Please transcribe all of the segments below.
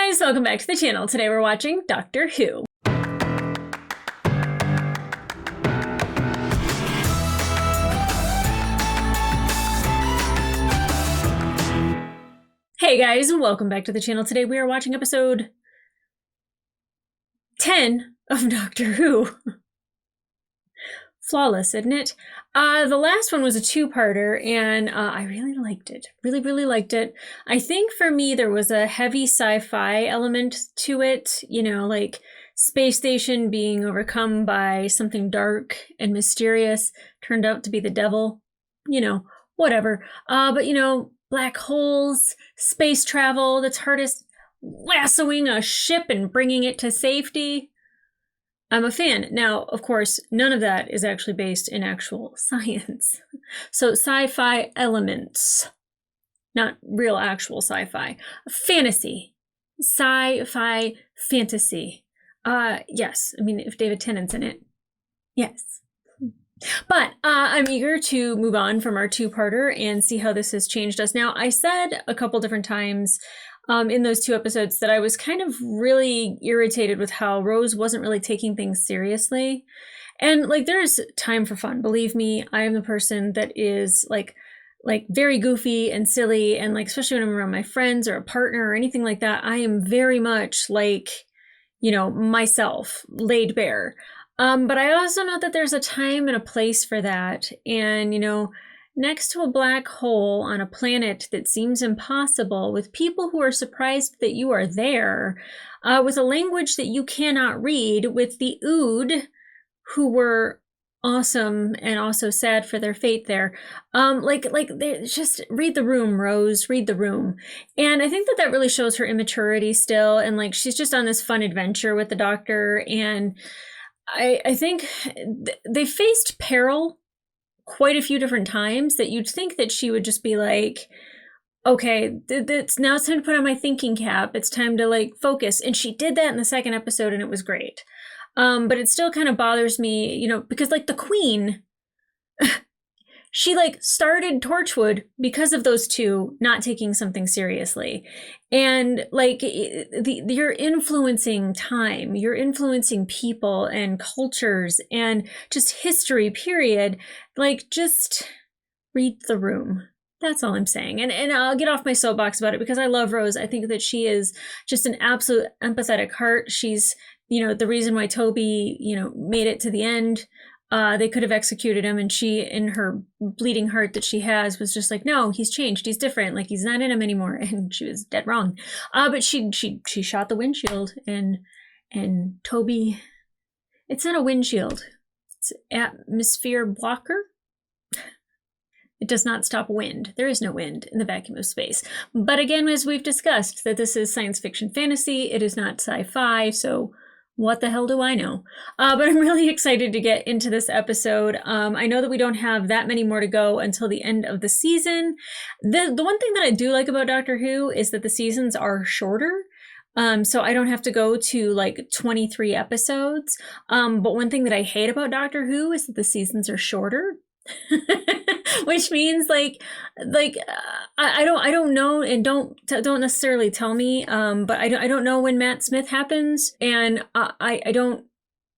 guys, welcome back to the channel. Today we're watching Doctor Who. Hey guys, welcome back to the channel. Today we are watching episode 10 of Doctor Who. Flawless, isn't it? The last one was a two-parter, and I really liked it. Really liked it. I think for me there was a heavy sci-fi element to it, you know, like space station being overcome by something dark and mysterious, turned out to be the devil, you know, whatever. But you know, black holes, space travel, the TARDIS lassoing a ship and bringing it to safety. I'm a fan. Now, of course, none of that is actually based in actual science. So sci-fi elements, not real actual sci-fi. Fantasy. Sci-fi fantasy. Yes. I mean, if David Tennant's in it, yes. But I'm eager to move on from our two-parter and see how this has changed us. Now, I said a couple different times in those two episodes that I was kind of really irritated with how Rose wasn't really taking things seriously. And like, there's time for fun. Believe me, I am the person that is like very goofy and silly. And like, especially when I'm around my friends or a partner or anything like that, I am very much like, you know, myself, laid bare. But I also know that there's a time and a place for that. And, you know, next to a black hole on a planet that seems impossible, with people who are surprised that you are there, with a language that you cannot read, with the Ood, who were awesome and also sad for their fate there. They just read the room, Rose, read the room. And I think that that really shows her immaturity still. And like, she's just on this fun adventure with the Doctor. And I think they faced peril quite a few different times that you'd think that she would just be like, okay, now it's time to put on my thinking cap. It's time to like focus. And she did that in the second episode and it was great. But it still kind of bothers me, you know, because like the Queen, she like started Torchwood because of those two not taking something seriously. And like you're influencing time, you're influencing people and cultures and just history, period. Like, just read the room. That's all I'm saying. And I'll get off my soapbox about it because I love Rose. I think that she is just an absolute empathetic heart. She's, you know, the reason why Toby, you know, made it to the end. They could have executed him, and she, in her bleeding heart that she has, was just like, no, he's changed, he's different, like he's not in him anymore. And she was dead wrong. But she shot the windshield, and Toby, it's not a windshield, it's atmosphere blocker. It does not stop wind. There is no wind in the vacuum of space. But again, as we've discussed, that this is science fiction fantasy, it is not sci-fi, so what the hell do I know? But I'm really excited to get into this episode. I know that we don't have that many more to go until the end of the season. The one thing that I do like about Doctor Who is that the seasons are shorter. So I don't have to go to like 23 episodes. But one thing that I hate about Doctor Who is that the seasons are shorter. Which means I don't know, and don't necessarily tell me, but I don't know when Matt Smith happens, and I don't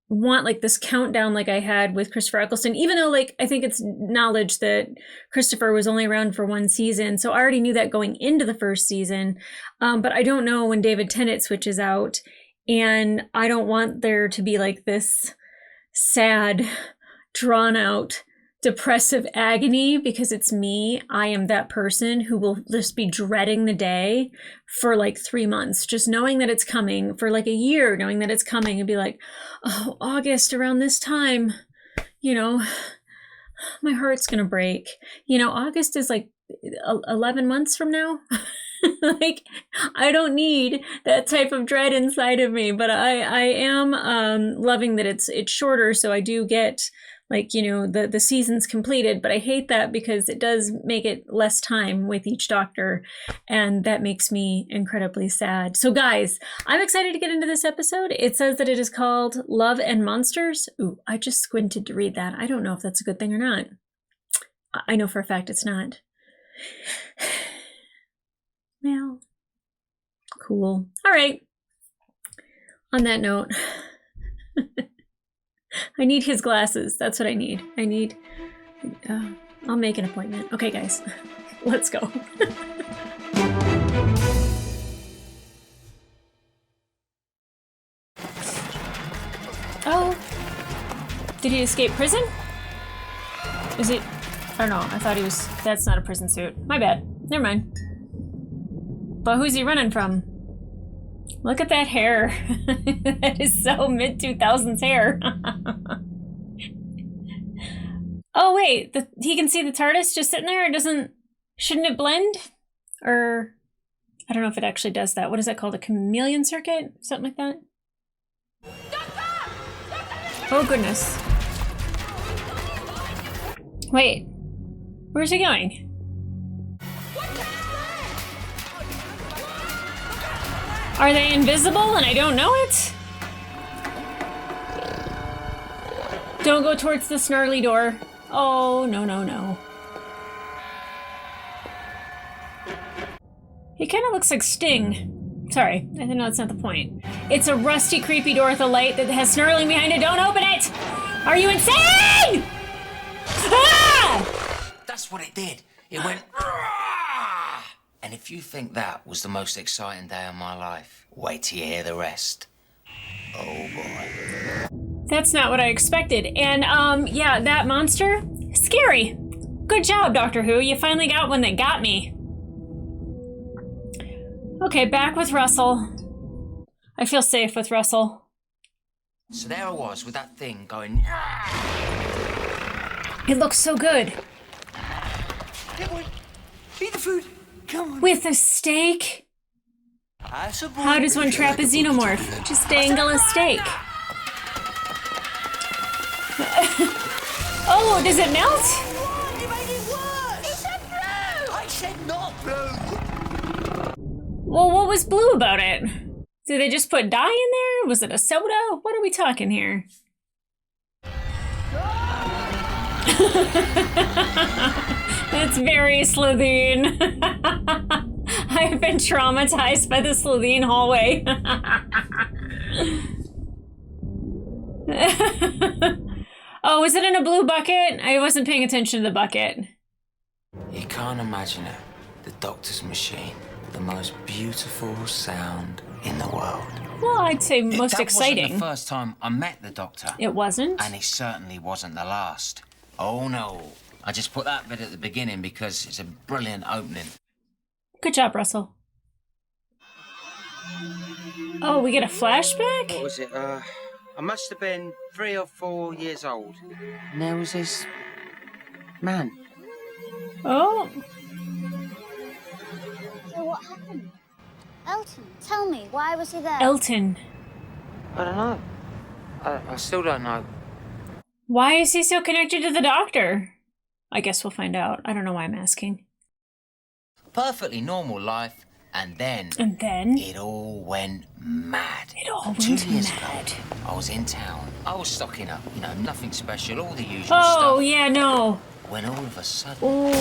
want like this countdown like I had with Christopher Eccleston, even though like I think it's knowledge that Christopher was only around for one season, so I already knew that going into the first season, but I don't know when David Tennant switches out, and I don't want there to be like this sad, drawn out, depressive agony, because it's me. I am that person who will just be dreading the day for like 3 months, just knowing that it's coming, for like a year, knowing that it's coming, and be like, oh, August around this time, you know, my heart's gonna break. You know, August is like 11 months from now. Like, I don't need that type of dread inside of me, but I am loving that it's shorter, so I do get like, you know, the season's completed, but I hate that because it does make it less time with each Doctor, and that makes me incredibly sad. So guys, I'm excited to get into this episode. It says that it is called Love and Monsters. Ooh, I just squinted to read that. I don't know if that's a good thing or not. I know for a fact it's not. Well, Cool. All right. On that note, I need his glasses. That's what I need. I'll make an appointment. Okay, guys, let's go. Oh, did he escape prison? Is it? I don't know. I thought he was. That's not a prison suit. My bad. Never mind. But who's he running from? Look at that hair. That is so mid-2000s hair. Oh, wait. He can see the TARDIS just sitting there? Shouldn't it blend? Or, I don't know if it actually does that. What is that called? A chameleon circuit? Something like that? Oh, goodness. Wait. Where's he going? Are they invisible and I don't know it? Don't go towards the snarly door. Oh, no, no, no. He kind of looks like Sting. Sorry, I know that's not the point. It's a rusty, creepy door with a light that has snarling behind it. Don't open it! Are you insane? Ah! That's what it did. It went... And if you think that was the most exciting day of my life, wait till you hear the rest. Oh, boy. That's not what I expected. And, yeah, that monster, scary. Good job, Doctor Who. You finally got one that got me. Okay, back with Russell. I feel safe with Russell. So there I was with that thing going... It looks so good. Come on, eat the food. Come on. With a steak? How does one trap a xenomorph? Just dangle a steak. Oh, does it melt? You made it worse. It said blue. I said not blue. Well, what was blue about it? Did they just put dye in there? Was it a soda? What are we talking here? That's very Slitheen. I've been traumatized by the Slitheen hallway. Oh, was it in a blue bucket? I wasn't paying attention to the bucket. You can't imagine it. The Doctor's machine. The most beautiful sound in the world. Well, I'd say most exciting. That wasn't the first time I met the Doctor. It wasn't? And it certainly wasn't the last. Oh, no. I just put that bit at the beginning because it's a brilliant opening. Good job, Russell. Oh, we get a flashback? What was it? I must have been 3 or 4 years old. And there was this man. Oh. So what happened? Elton, tell me, why was he there? Elton. I don't know. I still don't know. Why is he so connected to the Doctor? I guess we'll find out. I don't know why I'm asking. Perfectly normal life, and then... it all went mad. It all 2 went years mad. ago, I was in town. I was stocking up, you know, nothing special, all the usual Oh, stuff. yeah, no. When all of a sudden... Oh.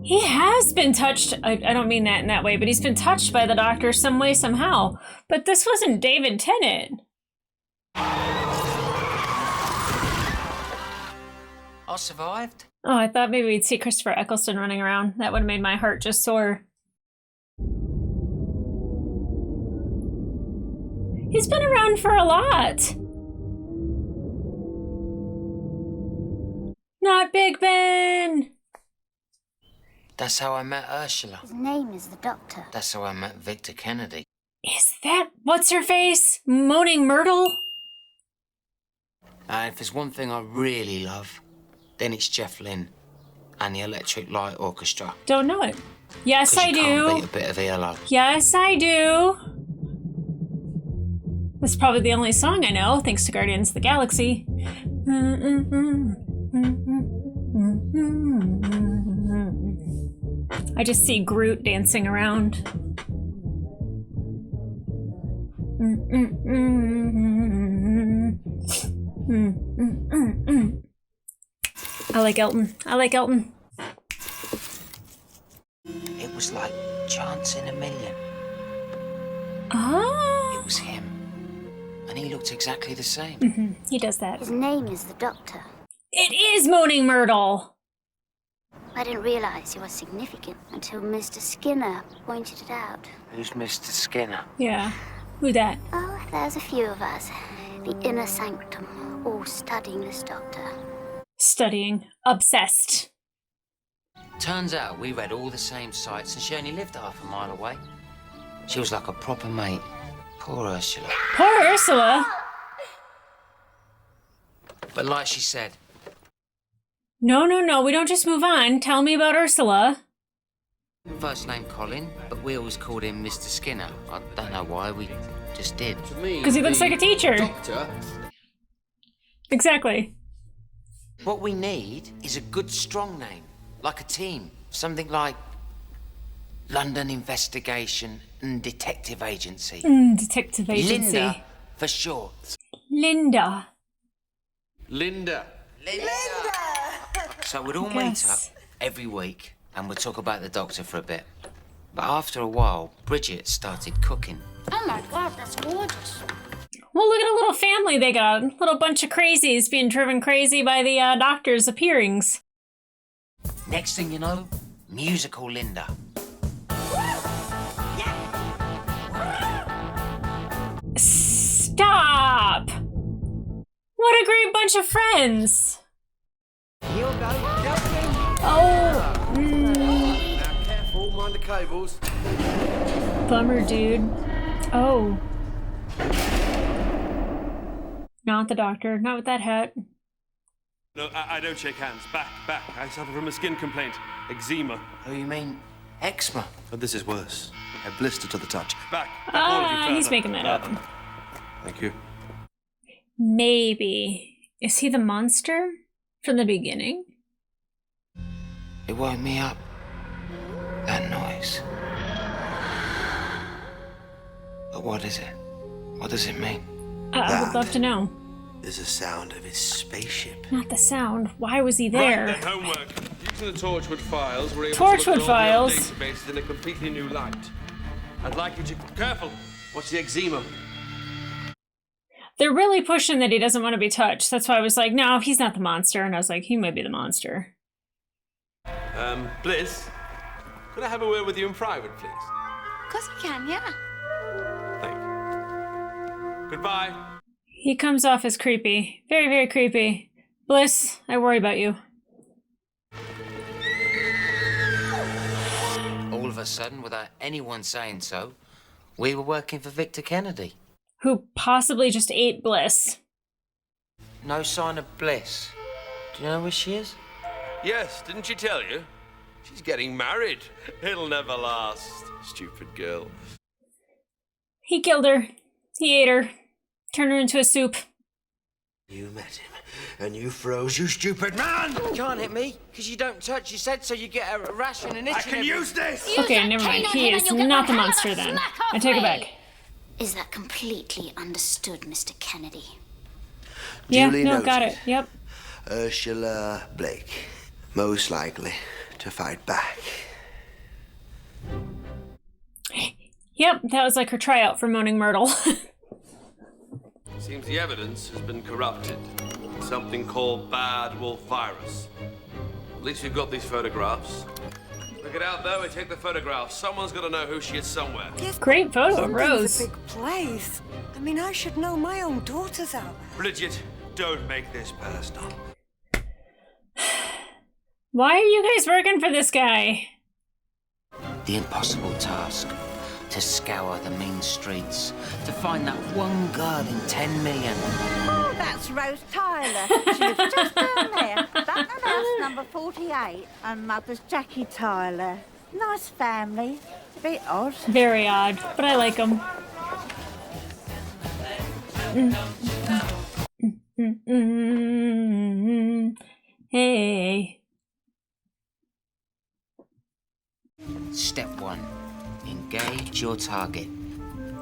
He has been touched. I don't mean that in that way, but he's been touched by the Doctor some way, somehow. But this wasn't David Tennant. I survived. Oh, I thought maybe we'd see Christopher Eccleston running around. That would have made my heart just soar. He's been around for a lot. Not Big Ben. That's how I met Ursula. His name is the Doctor. That's how I met Victor Kennedy. Is that what's-her-face? Moaning Myrtle? If there's one thing I really love, then it's Jeff Lynne and the Electric Light Orchestra. Don't know it. Yes, I You do. can't beat a bit of ELO. Yes, I do. That's probably the only song I know, thanks to Guardians of the Galaxy. I just see Groot dancing around. I like Elton. I like Elton. It was like chance in a million. Oh. It was him. And he looked exactly the same. He does that. His name is the Doctor. It is Moaning Myrtle. I didn't realize he was significant until Mr. Skinner pointed it out. Who's Mr. Skinner? Yeah. Who that? Oh, there's a few of us. The inner sanctum, all studying this Doctor. Studying. Obsessed. Turns out we read all the same sites and she only lived half a mile away. She was like a proper mate. Poor Ursula. Poor Ursula. But like she said, No, we don't just move on. Tell me about Ursula. first name Colin, but we always called him Mr. Skinner. I don't know why, we just did. Because he looks like a teacher. Doctor. Exactly. What we need is a good, strong name, like a team. Something like London Investigation and Detective Agency. Detective Agency. Linda, for short. Linda. Linda. So we'd all Yes. meet up every week and we'd talk about the Doctor for a bit. But after a while, Bridget started cooking. Oh my God, that's gorgeous. Well, look at a little family they got. A little bunch of crazies being driven crazy by the Doctor's appearings. Next thing you know, musical Linda. Stop! What a great bunch of friends! Oh, Now careful, mind the cables. bummer, dude. Oh. Not the Doctor. Not with that hat. No, I don't shake hands. Back. I suffer from a skin complaint. Eczema. Oh, you mean eczema? But this is worse. A blister to the touch. Back all of you He's further. making that up. Thank you. Maybe. Is he the monster from the beginning? It woke me up. That noise. But what is it? What does it mean? I would love to know. There's a sound of his spaceship. Not the sound. Why was he Right, there? then, homework. Using the Torchwood files, we're able Torchwood to look at all files? the old databases in a completely new light. I'd like you to... Careful! What's the eczema? They're really pushing that he doesn't want to be touched. That's why I was like, no, he's not the monster. And I was like, he might be the monster. Bliss, could I have a word with you in private, please? Of course you can, yeah. Thank you. Goodbye. He comes off as creepy. Very, very creepy. Bliss, I worry about you. All of a sudden, without anyone saying so, we were working for Victor Kennedy. Who possibly just ate Bliss. No sign of Bliss. Do you know where she is? Yes, didn't she tell you? She's getting married. It'll never last. Stupid girl. He killed her. He ate her. Turned her into a soup. You met him, and you froze, you stupid man! You can't hit me, because you don't touch. You said so you get a rash and an itch. I can use this! Okay, never mind. He is not the monster then. I take it back. Is that completely understood, Mr. Kennedy? Yeah, Duly no, noted. got it. Yep. Ursula Blake, most likely to fight back. Yep, that was like her tryout for Moaning Myrtle. Seems the evidence has been corrupted. Something called bad wolf virus. At least we've got these photographs. We get out there, we take the photographs. Someone's got to know who she is somewhere. Great photo of London's Rose. a big place. I mean, I should know my own daughter's out there. Bridget, don't make this personal. Why are you guys working for this guy? The impossible task. To scour the mean streets. To find that one girl in 10 million. Oh, that's Rose Tyler. She lives just down there. That house number 48. And Mother's Jackie Tyler. Nice family. Bit odd. Very odd, but I like him. Hey. Step 1. Engage your target.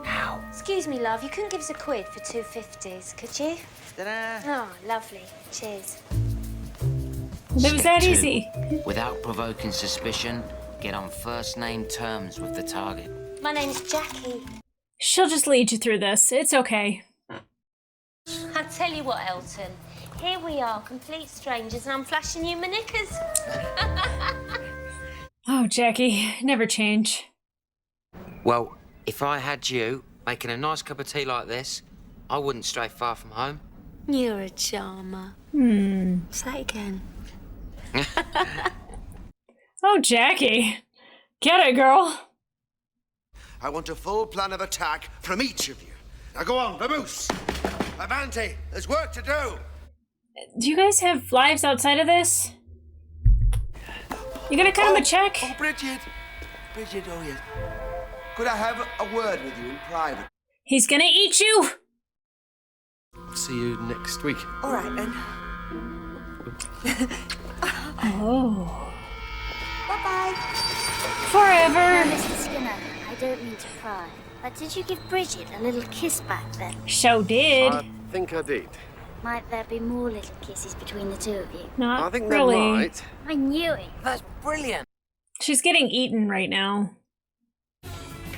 How? Excuse me, love, you couldn't give us a quid for 250s, could you? Ta-da! Oh, lovely. Cheers. It was Step that 2. easy. Without provoking suspicion, get on first name terms with the target. My name's Jackie. She'll just lead you through this. It's okay. I tell you what, Elton. Here we are, complete strangers, and I'm flashing you my knickers. Oh, Jackie, never change. Well, if I had you making a nice cup of tea like this, I wouldn't stray far from home. You're a charmer. Say it again. Oh, Jackie. Get it, girl. I want a full plan of attack from each of you. Now go on, vamoose! Avante! There's work to do! Do you guys have lives outside of this? You gonna cut him a check? Oh, Bridget! Bridget, oh yes. Could I have a word with you in private? He's gonna eat you! See you next week. All right, then. Oh. Bye-bye. Forever. Mr. Skinner, I don't mean to pry, but did you give Bridget a little kiss back then? So did. I think I did. Might there be more little kisses between the two of you? Not I think really. there might. I knew it. That's brilliant. She's getting eaten right now.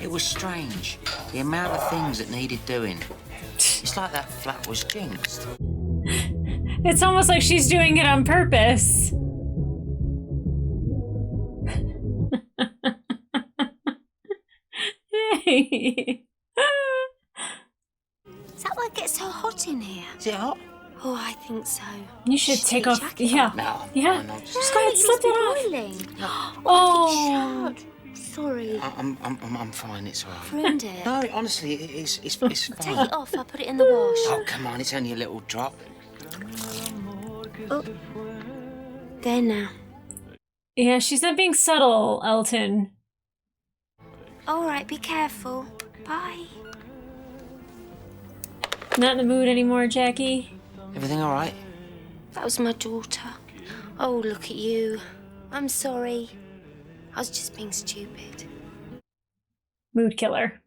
It was strange, the amount of things that needed doing. It's like that flat was jinxed. It's almost like she's doing it on purpose. Is that why it gets so hot in here? Is it hot? Oh, I think so. You should take off. jacket Yeah. No. Yeah. No, just Just go ahead, slip it off. Boiling. Oh. Sorry. I'm fine, it's all right. Ruined it. No, honestly, it's fine. Take it off. I'll put it in the wash. Oh, come on, it's only a little drop. Oh. There now. Yeah, she's not being subtle, Elton. All right, be careful. Bye. Not in the mood anymore, Jackie. Everything all right? That was my daughter. Oh, look at you. I'm sorry. I was just being stupid. Mood killer.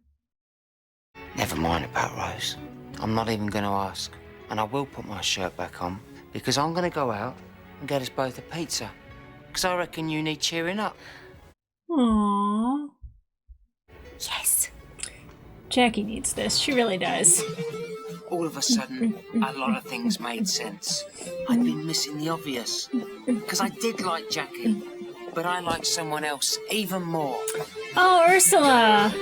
Never mind about Rose. I'm not even going to ask. And I will put my shirt back on because I'm going to go out and get us both a pizza. Because I reckon you need cheering up. Aww. Yes. Jackie needs this. She really does. All of a sudden, a lot of things made sense. I'd been missing the obvious. Because I did like Jackie, but I liked someone else even more. Oh, Ursula!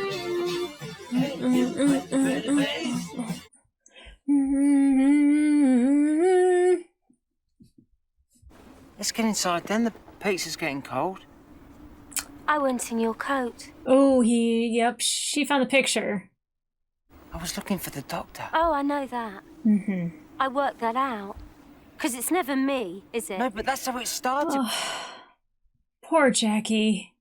Let's get inside then. The pizza's getting cold. I went in your coat. Oh, yep, she found the picture. I was looking for the doctor. Oh, I know that. Mm-hmm. I worked that out. Because it's never me, is it? No, but that's how it started. Poor Jackie.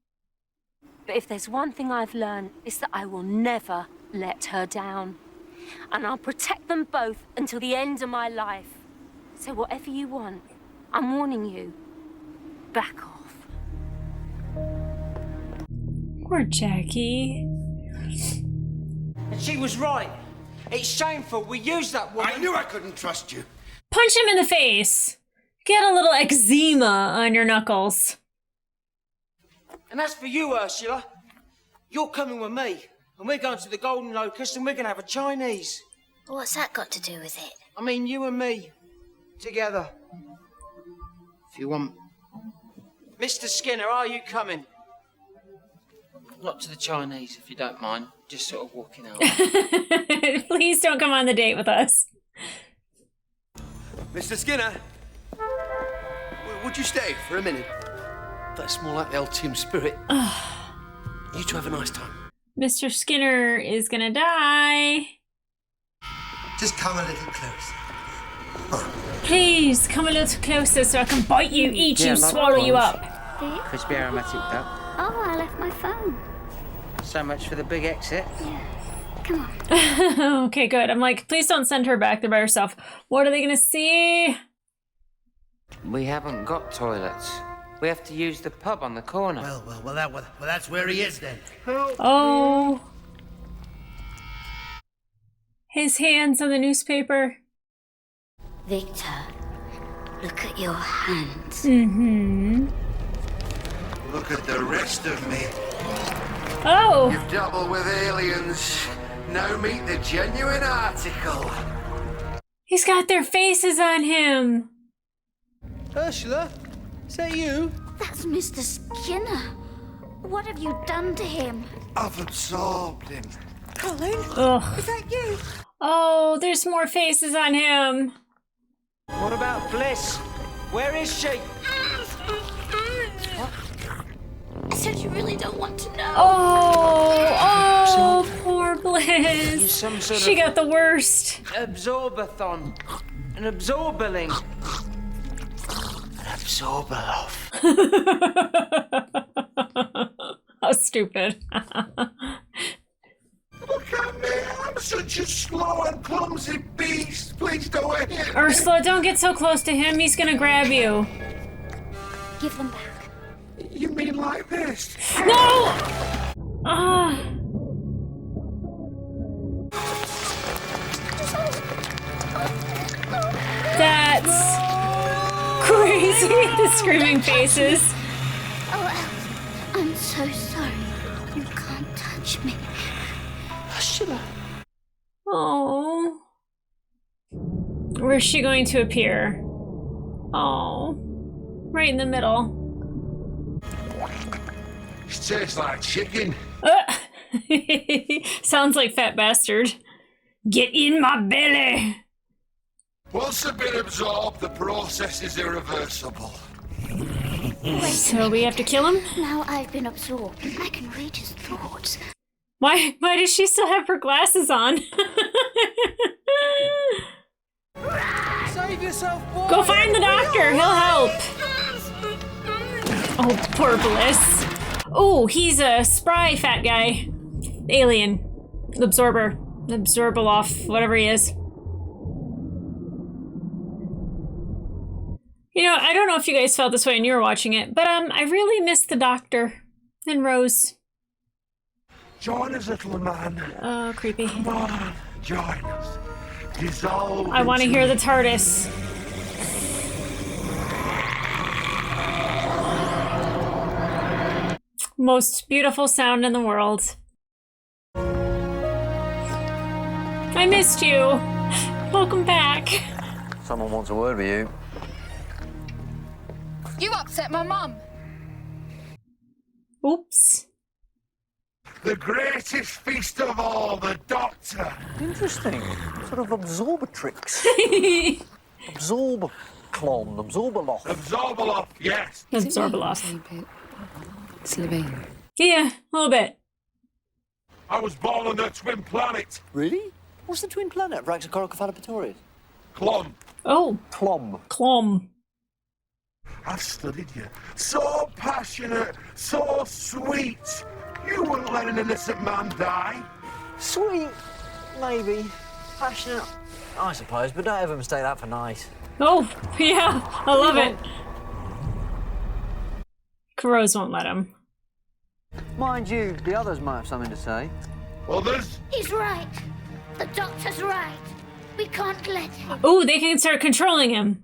But if there's one thing I've learned, it's that I will never let her down. And I'll protect them both until the end of my life. So whatever you want, I'm warning you, back off. Poor Jackie. And she was right. It's shameful. We used that woman. I knew I couldn't trust you. Punch him in the face. Get a little eczema on your knuckles. And as for you, Ursula, you're coming with me. And we're going to the Golden Locust and we're going to have a Chinese. What's that got to do with it? I mean, you and me. Together. If you want... Mr. Skinner, are you coming? Not to the Chinese, if you don't mind. Just sort of walking out. Please don't come on the date with us. Mr. Skinner, would you stay for a minute? That's more like the old team spirit. You two have a nice time. Mr. Skinner is gonna die. Just come a little closer. Please come a little closer so I can bite you, eat you, swallow you up. Crispy aromatic duck. Oh, I left my phone. So much for the big exit. Yeah. Come on. Okay, good. I'm like, please don't send her back there by herself. What are they gonna see? We haven't got toilets. We have to use the pub on the corner. Well, that's where he is then. Oh. His hands on the newspaper. Victor, look at your hands. Mm-hmm. Look at the rest of me. Oh! You've dabbled with aliens. Now meet the genuine article. He's got their faces on him. Ursula, is that you? That's Mr. Skinner. What have you done to him? I've absorbed him. Colin? Ugh. Is that you? Oh, there's more faces on him. What about Bliss? Where is she? I said you really don't want to know. Oh, poor You Bliss. some sort She of got the worst. absorbathon. An absorberling. An absorber-off. How stupid. Look at me. I'm such a slow and clumsy beast. Please don't hit me. Ursula, don't get so close to him. He's gonna grab you. Give them back. You mean like this? No! Ah. That's crazy. The screaming faces. Oh, Alice, I'm so sorry. You can't touch me. Ursula. Oh. Where's she going to appear? Oh. Right in the middle. It tastes like chicken. Sounds like fat bastard. Get in my belly. Once they've been absorbed, the process is irreversible. So we have to kill him? Now I've been absorbed. I can read his thoughts. Why does she still have her glasses on? Save yourself, boy. Go find the doctor. He'll help. Oh, poor Bliss. Oh, he's a spry fat guy. Alien. Absorber. Absorbaloff. Whatever he is. You know, I don't know if you guys felt this way when you were watching it, but I really missed the doctor and Rose. Join us, little man. Oh, creepy. Come on, join us. Dissolve. I want to into hear the me. TARDIS. Most beautiful sound in the world. I missed you. Welcome back. Someone wants a word with you. You upset my mum. Oops. The greatest feast of all, the Doctor. Interesting. Sort of absorbatrix. Absorber-clon, absorber-loft. Absorbaloff, yes. Absorbaloff. Slovene. Yeah, a little bit. I was born on a twin planet. Really? What's the twin planet? Raxacorocephalopitoris? Clon. Oh. Clom. Clom. I've studied you. So passionate, so sweet. You wouldn't let an innocent man die. Sweet, maybe. Passionate, I suppose, but don't ever mistake that for nice. Oh, yeah, I love it. Rose won't let him. Mind you, the others might have something to say. Others? He's right. The doctor's right. We can't let him. Oh, they can start controlling him.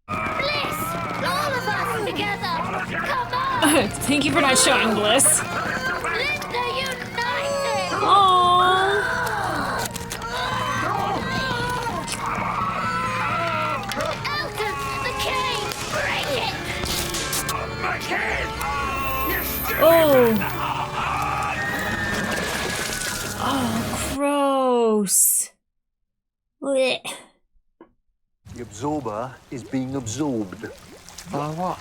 Bliss! All of us together! Come on! Thank you for not showing Bliss. Linda United! Aww. Elton, the key! Break it! My kid! Oh. Oh, gross. Blech. The absorber is being absorbed. By what?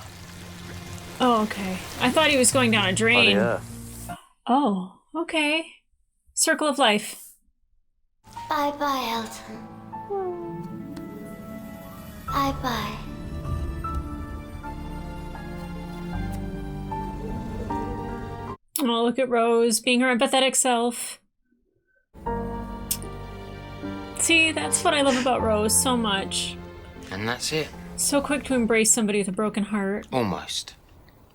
Oh, okay. I thought he was going down a drain. By the earth. Oh, okay. Circle of life. Bye-bye, Elton. Bye-bye. Oh, look at Rose being her empathetic self. See, that's what I love about Rose so much. And that's it. So quick to embrace somebody with a broken heart. Almost.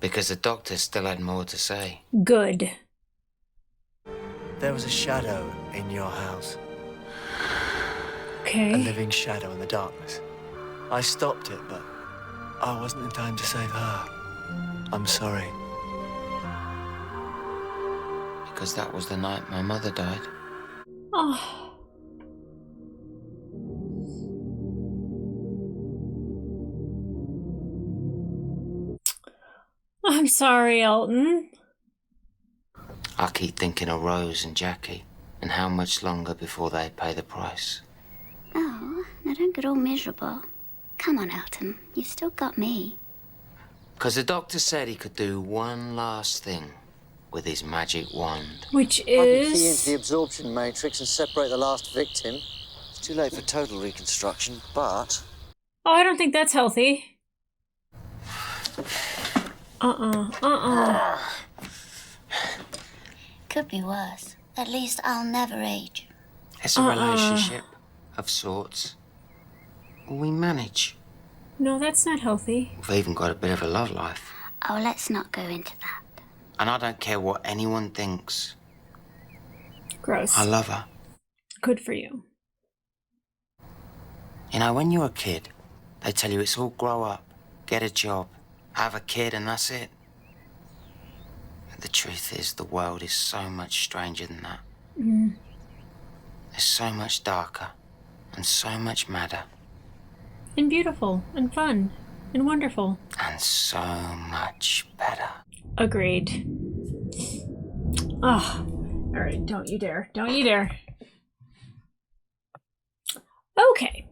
Because the doctor still had more to say. Good. There was a shadow in your house. A Okay. living shadow in the darkness. I stopped it, but I wasn't in time to save her. I'm sorry. because that was the night my mother died. Oh. I'm sorry, Elton. I keep thinking of Rose and Jackie and how much longer before they pay the price. Oh, now don't get all miserable. Come on, Elton. You've still got me. Because the doctor said he could do one last thing with his magic wand. Which I can key into is... the absorption matrix and separate the last victim. It's too late for total reconstruction, but... Oh, I don't think that's healthy. Could be worse. At least I'll never age. It's a relationship of sorts. We manage. No, that's not healthy. We've even got a bit of a love life. Oh, let's not go into that. And I don't care what anyone thinks. Gross. I love her. Good for you. You know, when you're a kid, they tell you it's all grow up, get a job, have a kid, and that's it. But the truth is, the world is so much stranger than that. Mm. It's so much darker and so much madder. And beautiful and fun and wonderful. And so much better. Agreed. Oh, all right. Don't you dare. Don't you dare. Okay.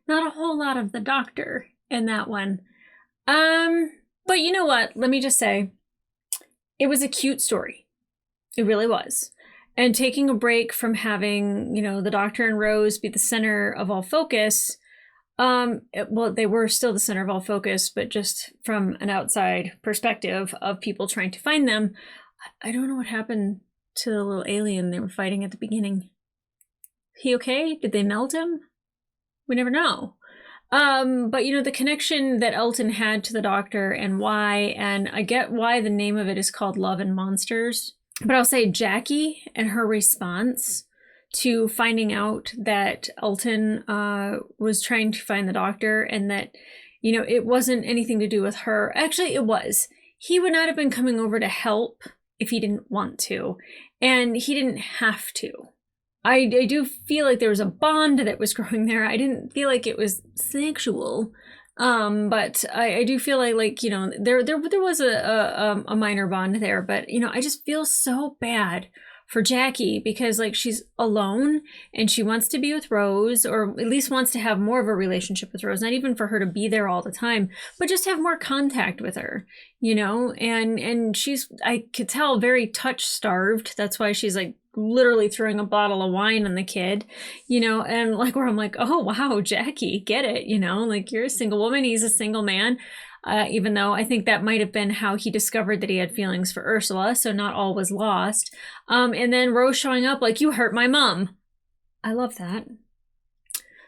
Not a whole lot of the doctor in that one. But you know what? Let me just say, it was a cute story. It really was. And taking a break from having, you know, the doctor and Rose be the center of all focus, well, they were still the center of all focus, but just from an outside perspective of people trying to find them. I don't know what happened to the little alien they were fighting at the beginning. He okay? Did they melt him? We never know. But you know, the connection that Elton had to the doctor and why, and I get why the name of it is called Love and Monsters. But I'll say Jackie and her response to finding out that Elton was trying to find the doctor and that, you know, it wasn't anything to do with her. Actually, it was. He would not have been coming over to help if he didn't want to. And he didn't have to. I do feel like there was a bond that was growing there. I didn't feel like it was sexual. But I do feel like, you know, there was a minor bond there, but, you know, I just feel so bad for Jackie because like she's alone and she wants to be with Rose, or at least wants to have more of a relationship with Rose, not even for her to be there all the time, but just have more contact with her, you know, and she's, I could tell, very touch starved. That's why she's like literally throwing a bottle of wine on the kid, you know, and like where I'm like, oh wow, Jackie, get it, you know, like you're a single woman, he's a single man, even though I think that might have been how he discovered that he had feelings for Ursula, so not all was lost. And then Rose showing up like, you hurt my mom. I love that.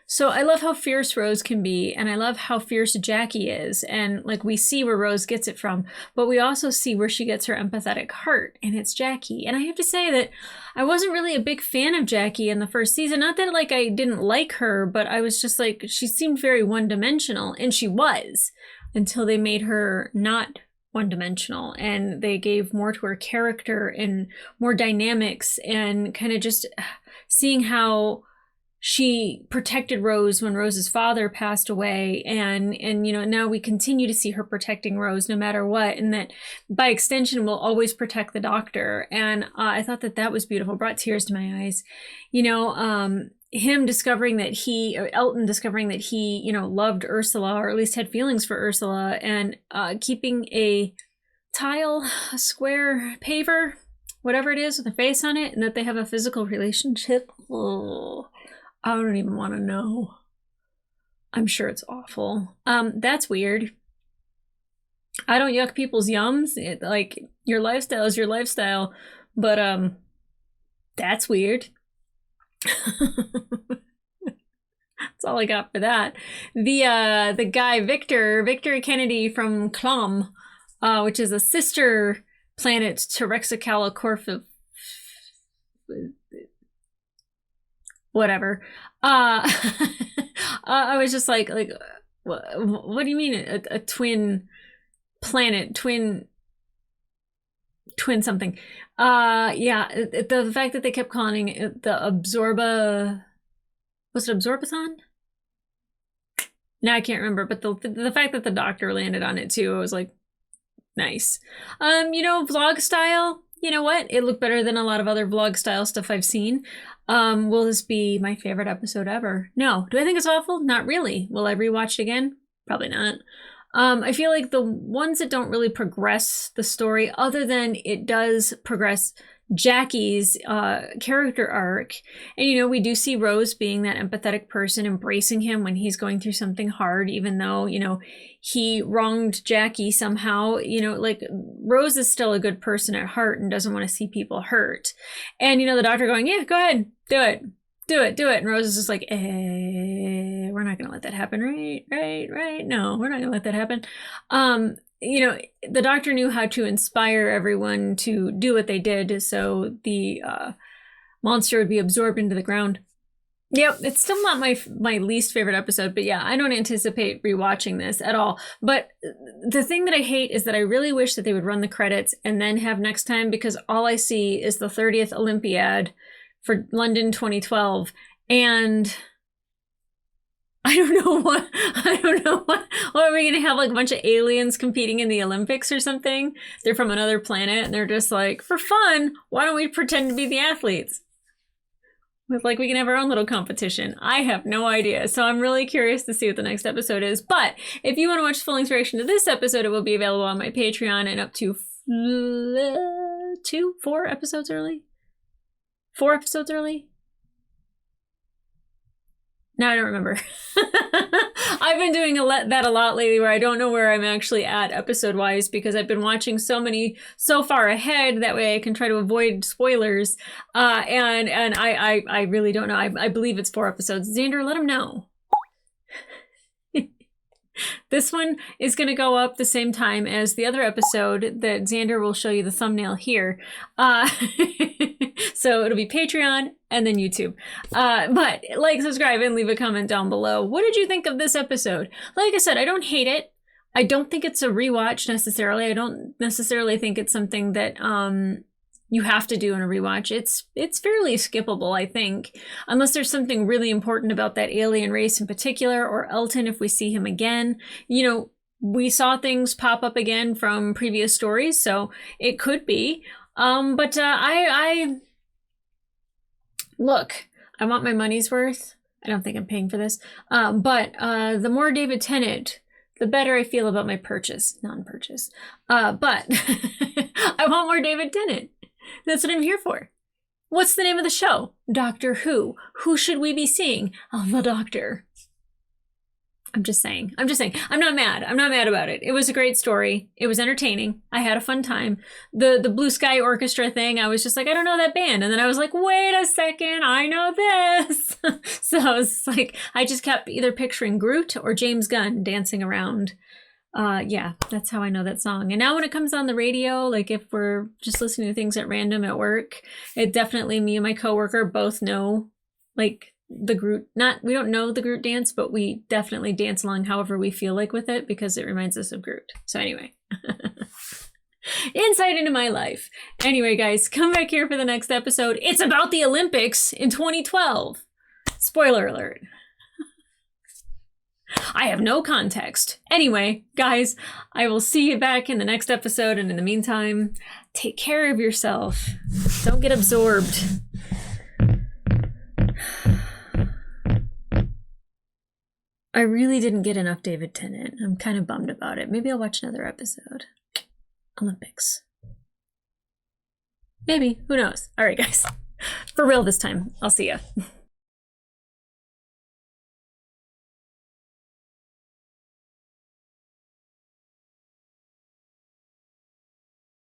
So I love how fierce Rose can be, and I love how fierce Jackie is, and like we see where Rose gets it from, but we also see where she gets her empathetic heart, and it's Jackie. And I have to say that I wasn't really a big fan of Jackie in the first season. Not that like I didn't like her, but I was just like, she seemed very one-dimensional, and she was, until they made her not one-dimensional, and they gave more to her character and more dynamics, and kind of just seeing how she protected Rose when Rose's father passed away, and you know, now we continue to see her protecting Rose no matter what, and that by extension will always protect the doctor. And I thought that was beautiful, brought tears to my eyes, you know. Him discovering that Elton discovering that he, you know, loved Ursula, or at least had feelings for Ursula, and keeping a square paver, whatever it is, with a face on it, and that they have a physical relationship. Oh, I don't even want to know. I'm sure it's awful. That's weird. I don't yuck people's yums. Like, your lifestyle is your lifestyle, but that's weird. That's all I got for that. The guy Victor Kennedy from Clom, which is a sister planet to Rexicala Corfu. Whatever. I was just like, what do you mean a twin planet, twin something. Yeah, the fact that they kept calling it the Absorba, was it Absorbathon? No, I can't remember, but the fact that the Doctor landed on it too, I was like, nice. Vlog style, you know what? It looked better than a lot of other vlog style stuff I've seen. Will this be my favorite episode ever? No. Do I think it's awful? Not really. Will I rewatch it again? Probably not. I feel like the ones that don't really progress the story, other than it does progress Jackie's character arc. And, we do see Rose being that empathetic person, embracing him when he's going through something hard, even though, he wronged Jackie somehow. Rose is still a good person at heart and doesn't want to see people hurt. And, the Doctor going, yeah, go ahead, do it. And Rose is just like, we're not going to let that happen, right? No, we're not going to let that happen. The Doctor knew how to inspire everyone to do what they did, so the monster would be absorbed into the ground. Yep, it's still not my least favorite episode, but yeah, I don't anticipate rewatching this at all. But the thing that I hate is that I really wish that they would run the credits and then have next time, because all I see is the 30th Olympiad for London 2012, and I don't know what are we gonna have, like a bunch of aliens competing in the Olympics or something? They're from another planet and they're just like, for fun, why don't we pretend to be the athletes? We can have our own little competition. I have no idea. So I'm really curious to see what the next episode is. But if you want to watch full inspiration to this episode, it will be available on my Patreon and up to 4 episodes early. 4 episodes early? No, I don't remember. I've been doing that a lot lately, where I don't know where I'm actually at episode-wise, because I've been watching so many so far ahead. That way I can try to avoid spoilers. And I really don't know. I believe it's 4 episodes. Xander, let him know. This one is going to go up the same time as the other episode that Xander will show you the thumbnail here. So it'll be Patreon and then YouTube. But like, subscribe, and leave a comment down below. What did you think of this episode? Like I said, I don't hate it. I don't think it's a rewatch necessarily. I don't necessarily think it's something that you have to do in a rewatch. It's fairly skippable, I think, unless there's something really important about that alien race in particular, or Elton if we see him again. We saw things pop up again from previous stories, so it could be. But look, I want my money's worth. I don't think I'm paying for this. But the more David Tennant, the better I feel about my non-purchase. But I want more David Tennant. That's what I'm here for. What's the name of the show? Doctor Who. Who should we be seeing? Oh, the Doctor. I'm just saying. I'm not mad. I'm not mad about it. It was a great story. It was entertaining. I had a fun time. The Blue Sky Orchestra thing, I was just like, I don't know that band. And then I was like, wait a second, I know this. So I was like, I just kept either picturing Groot or James Gunn dancing around. Yeah, that's how I know that song. And now when it comes on the radio, like if we're just listening to things at random at work, it definitely, me and my coworker both know, like, the Groot, we don't know the Groot dance, but we definitely dance along however we feel like with it, because it reminds us of Groot. So anyway, insight into my life. Anyway, guys, come back here for the next episode. It's about the Olympics in 2012. Spoiler alert. I have no context. Anyway, guys, I will see you back in the next episode. And in the meantime, take care of yourself. Don't get absorbed. I really didn't get enough David Tennant. I'm kind of bummed about it. Maybe I'll watch another episode. Olympics. Maybe. Who knows? All right, guys. For real this time. I'll see ya.